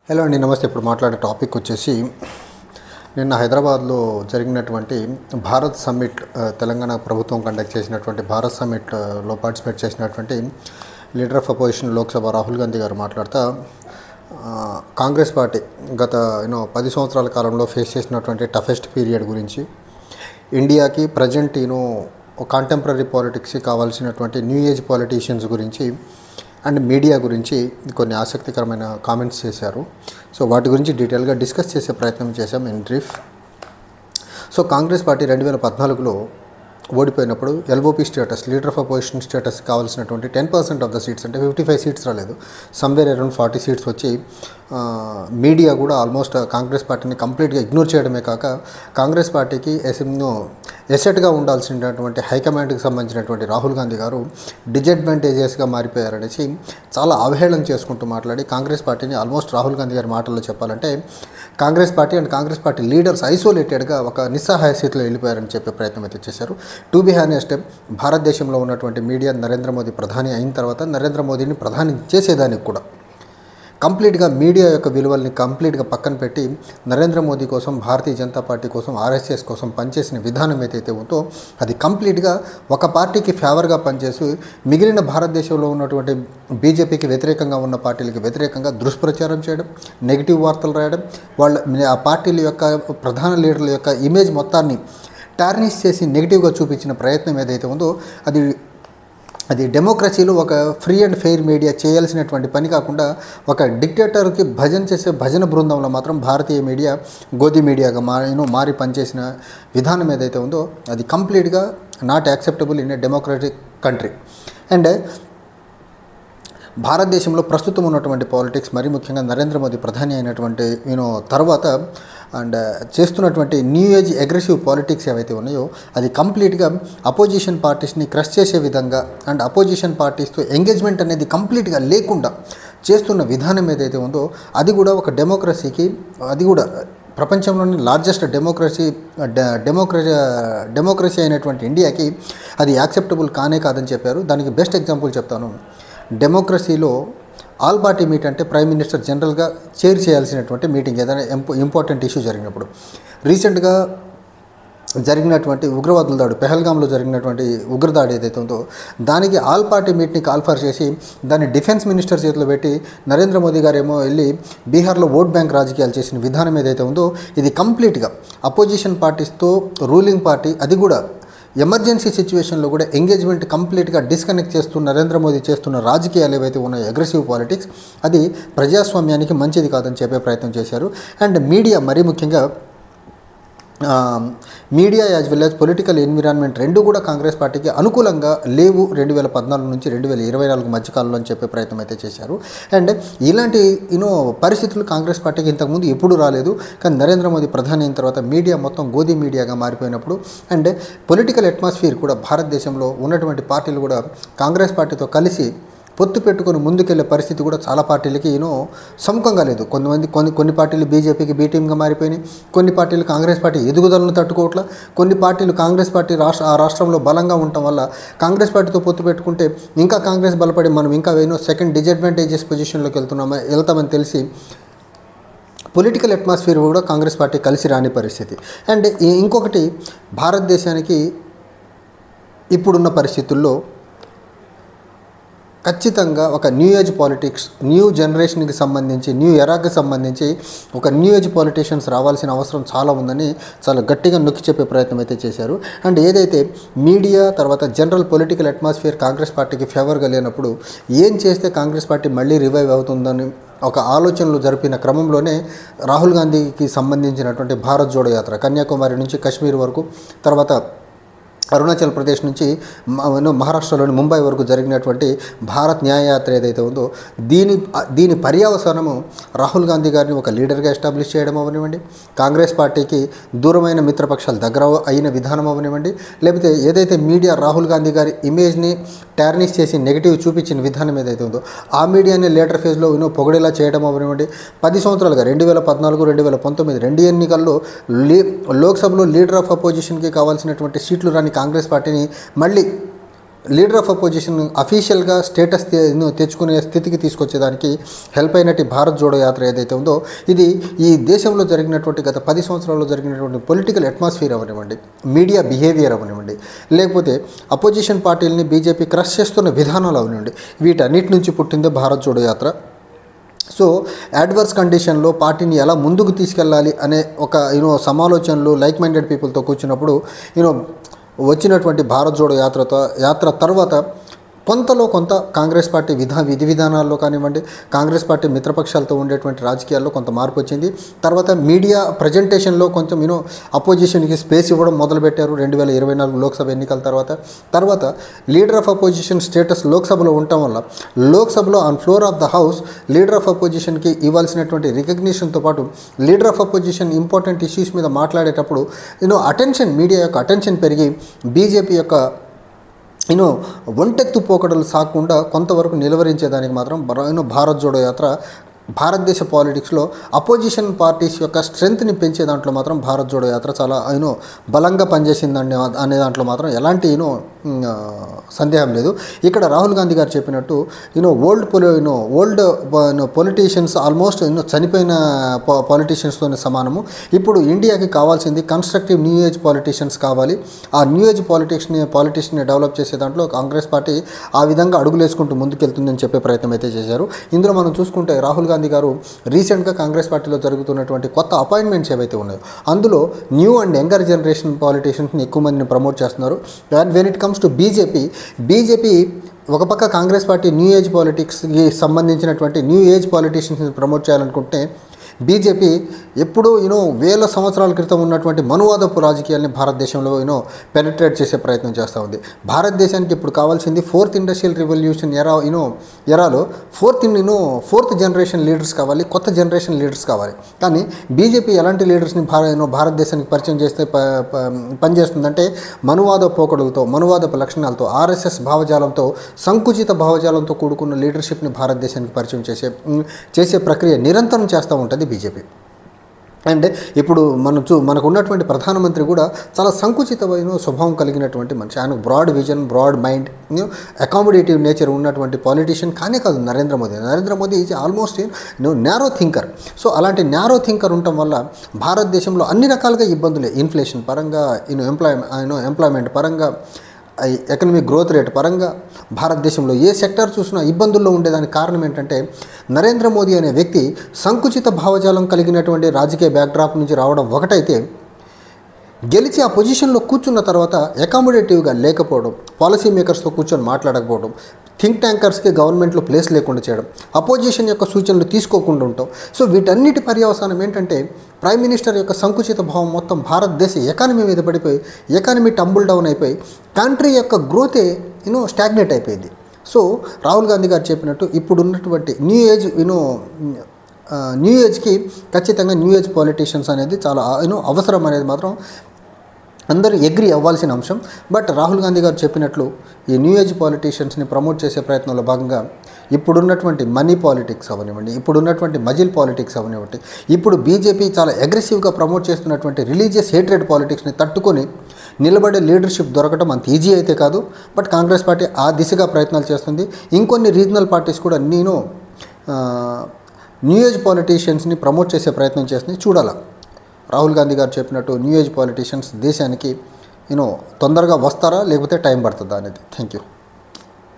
Hello అండి, నమస్తే. ఇప్పుడు మాట్లాడే టాపిక్ వచ్చేసి నిన్న హైదరాబాద్లో జరిగినటువంటి భారత్ సమ్మిట్, తెలంగాణ ప్రభుత్వం కండక్ట్ చేసినటువంటి భారత్ సమ్మిట్లో పార్టిసిపేట్ చేసినటువంటి leader of opposition Lok Sabha Rahul Gandhi గారు మాట్లాడుతూ కాంగ్రెస్ పార్టీ గత 10 సంవత్సరాల కాలంలో ఫేస్ చేసినటువంటి టఫెస్ట్ పీరియడ్ గురించి, ఇండియాకి ప్రజెంట్ కాంటెంపరీ పాలిటిక్స్కి కావాల్సినటువంటి న్యూ ఏజ్ పాలిటీషియన్స్ గురించి అండ్ మీడియా గురించి కొన్ని ఆసక్తికరమైన కామెంట్స్ చేశారు. సో వాటి గురించి డీటెయిల్గా డిస్కస్ చేసే ప్రయత్నం చేశాం in brief. So Congress party 2014లో ఓడిపోయినప్పుడు LOP status, leader of opposition status కావాల్సినటువంటి 10% ఆఫ్ ద సీట్స్, అంటే 55 సీట్స్ రాలేదు, సమ్వేర్ అరౌండ్ 40 సీట్స్ వచ్చి మీడియా కూడా ఆల్మోస్ట్ కాంగ్రెస్ పార్టీని కంప్లీట్గా ఇగ్నోర్ చేయడమే కాక కాంగ్రెస్ పార్టీకి ఎసెట్గా ఉండాల్సినటువంటి హైకమాండ్కి సంబంధించినటువంటి రాహుల్ గాంధీ గారు డిజడ్వాంటేజెస్గా మారిపోయారనేసి చాలా అవహేళన చేసుకుంటూ మాట్లాడి కాంగ్రెస్ పార్టీని ఆల్మోస్ట్ రాహుల్ గాంధీ గారి మాటల్లో చెప్పాలంటే Congress party and Congress party leaders ఐసోలేటెడ్గా ఒక నిస్సహాయ స్థితిలో వెళ్ళిపోయారని చెప్పే ప్రయత్నం అయితే చేశారు. టు బి హానెస్ట్, భారతదేశంలో ఉన్నటువంటి మీడియా నరేంద్ర మోదీ ప్రధాని అయిన తర్వాత నరేంద్ర మోదీని ప్రధాని చేసేదానికి కూడా కంప్లీట్గా మీడియా యొక్క విలువల్ని కంప్లీట్గా పక్కన పెట్టి నరేంద్ర మోదీ కోసం, భారతీయ జనతా పార్టీ కోసం, ఆర్ఎస్ఎస్ కోసం పనిచేసిన విధానం ఏదైతే ఉందో అది కంప్లీట్గా ఒక పార్టీకి ఫేవర్గా పనిచేసి మిగిలిన భారతదేశంలో ఉన్నటువంటి బీజేపీకి వ్యతిరేకంగా ఉన్న పార్టీలకి వ్యతిరేకంగా దుష్ప్రచారం చేయడం, నెగిటివ్ వార్తలు రాయడం, ఆ పార్టీల యొక్క ప్రధాన లీడర్ల యొక్క ఇమేజ్ మొత్తాన్ని టార్నిష్ చేసి నెగిటివ్గా చూపించిన ప్రయత్నం ఏదైతే ఉందో అది డెమోక్రసీలో ఒక ఫ్రీ అండ్ ఫెయిర్ మీడియా చేయాల్సినటువంటి పని కాకుండా ఒక డిక్టేటర్కి భజన చేసే భజన బృందంలో మాత్రం భారతీయ మీడియా గోధి మీడియాగా మారి పనిచేసిన విధానం ఏదైతే ఉందో అది కంప్లీట్గా not acceptable in a democratic country. And భారతదేశంలో ప్రస్తుతం ఉన్నటువంటి పాలిటిక్స్, మరీ ముఖ్యంగా నరేంద్ర మోదీ ప్రధాని అయినటువంటి తర్వాత అండ్ చేస్తున్నటువంటి న్యూ ఏజ్ అగ్రెసివ్ పాలిటిక్స్ ఏవైతే ఉన్నాయో అది కంప్లీట్గా అపోజిషన్ పార్టీస్ని క్రష్ చేసే విధంగా అండ్ అపోజిషన్ పార్టీస్తో ఎంగేజ్మెంట్ అనేది కంప్లీట్గా లేకుండా చేస్తున్న విధానం ఏదైతే ఉందో అది కూడా ఒక డెమోక్రసీకి, అది కూడా ప్రపంచంలోని లార్జెస్ట్ డెమోక్రసీ అయినటువంటి ఇండియాకి అది యాక్సెప్టబుల్ కాదని చెప్పారు. దానికి బెస్ట్ ఎగ్జాంపుల్ చెప్తాను. డెమోక్రసీలో ఆల్ పార్టీ మీట్ అంటే ప్రైమ్ మినిస్టర్ జనరల్గా చైర్ చేయాల్సినటువంటి మీటింగ్, ఏదైనా ఇంపార్టెంట్ ఇష్యూ జరిగినప్పుడు. రీసెంట్గా జరిగినటువంటి ఉగ్రవాదుల దాడి, పెహల్గాంలో జరిగినటువంటి ఉగ్రదాడి ఏదైతే ఉందో దానికి ఆల్ పార్టీ మీట్ని కాల్ఫర్ చేసి దాన్ని డిఫెన్స్ మినిస్టర్ చేతిలో పెట్టి నరేంద్ర మోదీ గారు ఏమో వెళ్ళి బీహార్లో ఓట్ బ్యాంక్ రాజకీయాలు చేసిన విధానం ఏదైతే ఉందో ఇది కంప్లీట్గా అపోజిషన్ పార్టీస్తో రూలింగ్ పార్టీ, అది కూడా ఎమర్జెన్సీ సిచ్యువేషన్లో కూడా ఎంగేజ్మెంట్ కంప్లీట్గా డిస్కనెక్ట్ చేస్తూ నరేంద్ర మోదీ చేస్తున్న రాజకీయాలు ఏవైతే ఉన్నాయో అగ్రెసివ్ పాలిటిక్స్, అది ప్రజాస్వామ్యానికి మంచిది కాదని చెప్పే ప్రయత్నం చేశారు. అండ్ మీడియా, మరీ ముఖ్యంగా media as well as political environment రెండు కూడా కాంగ్రెస్ పార్టీకి అనుకూలంగా లేవు 2014 నుంచి 2024 మధ్యకాలంలో అని చెప్పే ప్రయత్నం అయితే చేశారు. అండ్ ఇలాంటి పరిస్థితులు కాంగ్రెస్ పార్టీకి ఇంతకుముందు ఎప్పుడు రాలేదు. కానీ నరేంద్ర మోదీ ప్రధాని అయిన తర్వాత మీడియా మొత్తం గోధి మీడియాగా మారిపోయినప్పుడు అండ్ పొలిటికల్ అట్మాస్ఫియర్ కూడా భారతదేశంలో ఉన్నటువంటి పార్టీలు కూడా కాంగ్రెస్ పార్టీతో కలిసి పొత్తు పెట్టుకొని ముందుకెళ్లే పరిస్థితి కూడా చాలా పార్టీలకి సముఖంగా లేదు. కొన్ని పార్టీలు బీజేపీకి బీ టీమ్గా మారిపోయినాయి, కొన్ని పార్టీలు కాంగ్రెస్ పార్టీ ఎదుగుదలను తట్టుకోవట్లా, కొన్ని పార్టీలు కాంగ్రెస్ పార్టీ ఆ రాష్ట్రంలో బలంగా ఉండటం వల్ల కాంగ్రెస్ పార్టీతో పొత్తు పెట్టుకుంటే ఇంకా కాంగ్రెస్ బలపడి మనం ఇంకా సెకండ్ డిజడ్వాంటేజెస్ పొజిషన్లోకి వెళ్తామని తెలిసి పొలిటికల్ అట్మాస్ఫియర్ కూడా కాంగ్రెస్ పార్టీ కలిసి రాని పరిస్థితి. అండ్ ఇంకొకటి, భారతదేశానికి ఇప్పుడున్న పరిస్థితుల్లో ఖచ్చితంగా ఒక న్యూ ఏజ్ పాలిటిక్స్, న్యూ జనరేషన్కి సంబంధించి, న్యూ ఎరాకి సంబంధించి ఒక న్యూ ఏజ్ పాలిటీషియన్స్ రావాల్సిన అవసరం చాలా ఉందని చాలా గట్టిగా నొక్కి చెప్పే ప్రయత్నం అయితే చేశారు. అండ్ ఏదైతే మీడియా తర్వాత జనరల్ పొలిటికల్ అట్మాస్ఫియర్ కాంగ్రెస్ పార్టీకి ఫేవర్గా లేనప్పుడు ఏం చేస్తే కాంగ్రెస్ పార్టీ మళ్ళీ రివైవ్ అవుతుందని ఒక ఆలోచనలు జరిపిన క్రమంలోనే రాహుల్ గాంధీకి సంబంధించినటువంటి భారత్ జోడో యాత్ర కన్యాకుమారి నుంచి కాశ్మీర్ వరకు, తర్వాత అరుణాచల్ ప్రదేశ్ నుంచి మహారాష్ట్రలోని ముంబై వరకు జరిగినటువంటి భారత్ న్యాయయాత్ర ఏదైతే ఉందో దీని పర్యవసానము రాహుల్ గాంధీ గారిని ఒక లీడర్గా ఎస్టాబ్లిష్ చేయడం అవనివ్వండి, కాంగ్రెస్ పార్టీకి దూరమైన మిత్రపక్షాలు దగ్గర అయిన విధానం అవనివ్వండి, లేకపోతే ఏదైతే మీడియా రాహుల్ గాంధీ గారి ఇమేజ్ని టార్నిష్ చేసి నెగిటివ్ చూపించిన విధానం ఏదైతే ఉందో ఆ మీడియాని లేటర్ ఫేజ్లో పొగడేలా చేయడం అవనివ్వండి. 10 సంవత్సరాలుగా 2014, 2019 రెండు ఎన్నికల్లో లోక్సభలో లీడర్ ఆఫ్ అపోజిషన్కి కావాల్సినటువంటి సీట్లు రాని కాంగ్రెస్ పార్టీని మళ్ళీ లీడర్ ఆఫ్ అపోజిషన్ అఫీషియల్గా స్టేటస్ తెచ్చుకునే స్థితికి తీసుకొచ్చేదానికి హెల్ప్ అయినట్టు భారత్ జోడో యాత్ర ఏదైతే ఉందో ఇది ఈ దేశంలో జరిగినటువంటి గత 10 సంవత్సరాల్లో జరిగినటువంటి పొలిటికల్ అట్మాస్ఫియర్ అవనివ్వండి, మీడియా బిహేవియర్ అవనివ్వండి, లేకపోతే అపోజిషన్ పార్టీలని బీజేపీ క్రష్ చేస్తున్న విధానాలు అవనివ్వండి, వీటన్నిటి నుంచి పుట్టిందే భారత్ జోడో యాత్ర. సో అడ్వర్స్ కండిషన్లో పార్టీని ఎలా ముందుకు తీసుకెళ్ళాలి అనే ఒక సమాలోచనలు లైక్ మైండెడ్ పీపుల్తో కూర్చున్నప్పుడు వచ్చినటువంటి భారత్ జోడో యాత్ర తర్వాత కొంతలో కొంత కాంగ్రెస్ పార్టీ విధి విధానాల్లో కానివ్వండి, కాంగ్రెస్ పార్టీ మిత్రపక్షాలతో ఉండేటువంటి రాజకీయాల్లో కొంత మార్పు వచ్చింది. తర్వాత మీడియా ప్రజెంటేషన్లో కొంచెం అపోజిషన్కి స్పేస్ ఇవ్వడం మొదలుపెట్టారు 2024 లోక్సభ ఎన్నికల తర్వాత లీడర్ ఆఫ్ అపోజిషన్ స్టేటస్ లోక్సభలో ఉండటం వల్ల లోక్సభలో on floor of the house leader of అపోజిషన్కి ఇవ్వాల్సినటువంటి రికగ్నిషన్తో పాటు leader of opposition important issues మీద మాట్లాడేటప్పుడు అటెన్షన్, మీడియా యొక్క అటెన్షన్ పెరిగి బీజేపీ యొక్క ఒంటెత్తు పోకడలు సాగకుండా కొంతవరకు నిలువరించేదానికి మాత్రం భారత్ జోడో యాత్ర భారతదేశ పాలిటిక్స్లో అపోజిషన్ పార్టీస్ యొక్క స్ట్రెంగ్త్ని పెంచే దాంట్లో మాత్రం భారత్ జోడో యాత్ర చాలా బలంగా పనిచేసిందని అనే దాంట్లో మాత్రం ఎలాంటి సందేహం లేదు. ఇక్కడ రాహుల్ గాంధీ గారు చెప్పినట్టు ఓల్డ్ పొలిటీషియన్స్ ఆల్మోస్ట్ చనిపోయిన పాలిటీషియన్స్తోనే సమానము. ఇప్పుడు ఇండియాకి కావాల్సింది కన్స్ట్రక్టివ్ న్యూ ఏజ్ పాలిటీషియన్స్ కావాలి. ఆ న్యూ ఏజ్ పాలిటిక్స్ని డెవలప్ చేసే దాంట్లో కాంగ్రెస్ పార్టీ ఆ విధంగా అడుగులేసుకుంటూ ముందుకెళ్తుందని చెప్పే ప్రయత్నం అయితే చేశారు. ఇందులో మనం చూసుకుంటే రాహుల్ గాంధీ గారు రీసెంట్గా కాంగ్రెస్ పార్టీలో జరుగుతున్నటువంటి కొత్త అపాయింట్మెంట్స్ ఏవైతే ఉన్నాయో అందులో న్యూ అండ్ యంగర్ జనరేషన్ పాలిటీషియన్స్ని ఎక్కువ మందిని ప్రమోట్ చేస్తున్నారు. And when it comes to BJP ఒక పక్క కాంగ్రెస్ పార్టీ న్యూ ఏజ్ పాలిటిక్స్కి సంబంధించినటువంటి న్యూ ఏజ్ పాలిటీషియన్స్ని ప్రమోట్ చేయాలనుకుంటే బీజేపీ ఎప్పుడూ వేల సంవత్సరాల క్రితం ఉన్నటువంటి మనువాదపు రాజకీయాల్ని భారతదేశంలో పెనిట్రేట్ చేసే ప్రయత్నం చేస్తూ ఉంది. భారతదేశానికి ఇప్పుడు కావాల్సింది 4th ఇండస్ట్రియల్ రెవల్యూషన్ ఎరాలో ఫోర్త్ జనరేషన్ లీడర్స్ కావాలి, కొత్త జనరేషన్ లీడర్స్ కావాలి. కానీ బీజేపీ ఎలాంటి లీడర్స్ని భారతదేశానికి పరిచయం చేస్తే పనిచేస్తుందంటే మనువాద పోకడులతో, మనువాదపు లక్షణాలతో, ఆర్ఎస్ఎస్ భావజాలంతో, సంకుచిత భావజాలంతో కూడుకున్న లీడర్షిప్ని భారతదేశానికి పరిచయం చేసే ప్రక్రియ నిరంతరం చేస్తూ ఉంటుంది బీజేపీ. అండ్ ఇప్పుడు మనకు ఉన్నటువంటి ప్రధానమంత్రి కూడా చాలా సంకుచితమైన స్వభావం కలిగినటువంటి మనిషి. ఆయన broad vision, broad mind, accommodative nature ఉన్నటువంటి పాలిటీషియన్ కానే కాదు Narendra Modi is almost narrow thinker. So అలాంటి నారో థింకర్ ఉండటం వల్ల భారతదేశంలో అన్ని రకాలుగా ఇబ్బందులే, ఇన్ఫ్లేషన్ పరంగా, ఎంప్లాయ్మెంట్ పరంగా, ఎకనమిక్ గ్రోత్ రేట్ పరంగా భారతదేశంలో ఏ సెక్టర్ చూసినా ఇబ్బందుల్లో ఉండేదానికి కారణం ఏంటంటే నరేంద్ర మోదీ అనే వ్యక్తి సంకుచిత భావజాలం కలిగినటువంటి రాజకీయ బ్యాక్డ్రాప్ నుంచి రావడం ఒకటైతే, గెలిచి ఆ పొజిషన్లో కూర్చున్న తర్వాత అకామిడేటివ్గా లేకపోవడం, పాలసీ మేకర్స్తో కూర్చొని మాట్లాడకపోవడం, థింక్ ట్యాంకర్స్కి గవర్నమెంట్లో ప్లేస్ లేకుండా చేయడం, అపోజిషన్ యొక్క సూచనలు తీసుకోకుండా ఉండటం. సో వీటన్నిటి పర్యవసానం ఏంటంటే ప్రైమ్ మినిస్టర్ యొక్క సంకుచిత భావం మొత్తం భారతదేశ ఎకానమీ మీద పడిపోయి, ఎకానమీ టంబుల్ డౌన్ అయిపోయి కంట్రీ యొక్క గ్రోతే స్టాగ్నేట్ అయిపోయింది. సో రాహుల్ గాంధీ గారు చెప్పినట్టు ఇప్పుడున్నటువంటి న్యూ ఏజ్కి ఖచ్చితంగా న్యూ ఏజ్ పాలిటీషియన్స్ అనేది చాలా అవసరం అనేది మాత్రం అందరూ అగ్రీ అవ్వాల్సిన అంశం. బట్ రాహుల్ గాంధీ గారు చెప్పినట్లు ఈ న్యూ ఏజ్ పాలిటీషియన్స్ని ప్రమోట్ చేసే ప్రయత్నంలో భాగంగా ఇప్పుడున్నటువంటి మనీ పాలిటిక్స్ అవనివ్వండి, ఇప్పుడున్నటువంటి మజిల్ పాలిటిక్స్ అవనివ్వండి, ఇప్పుడు బీజేపీ చాలా అగ్రెసివ్గా ప్రమోట్ చేస్తున్నటువంటి రిలీజియస్ హేట్రెడ్ పాలిటిక్స్ని తట్టుకొని నిలబడే లీడర్షిప్ దొరకడం అంత ఈజీ అయితే కాదు. బట్ కాంగ్రెస్ పార్టీ ఆ దిశగా ప్రయత్నాలు చేస్తుంది. ఇంకొన్ని రీజనల్ పార్టీస్ కూడా న్యూ ఏజ్ పాలిటీషియన్స్ని ప్రమోట్ చేసే ప్రయత్నం చేస్తుంది. చూడాలా రాహుల్ గాంధీ గారు చెప్పినట్టు న్యూ ఏజ్ పాలిటీషియన్స్ దేశానికి తొందరగా వస్తారా లేకపోతే టైం పడుతుందా అనేది. Thank you.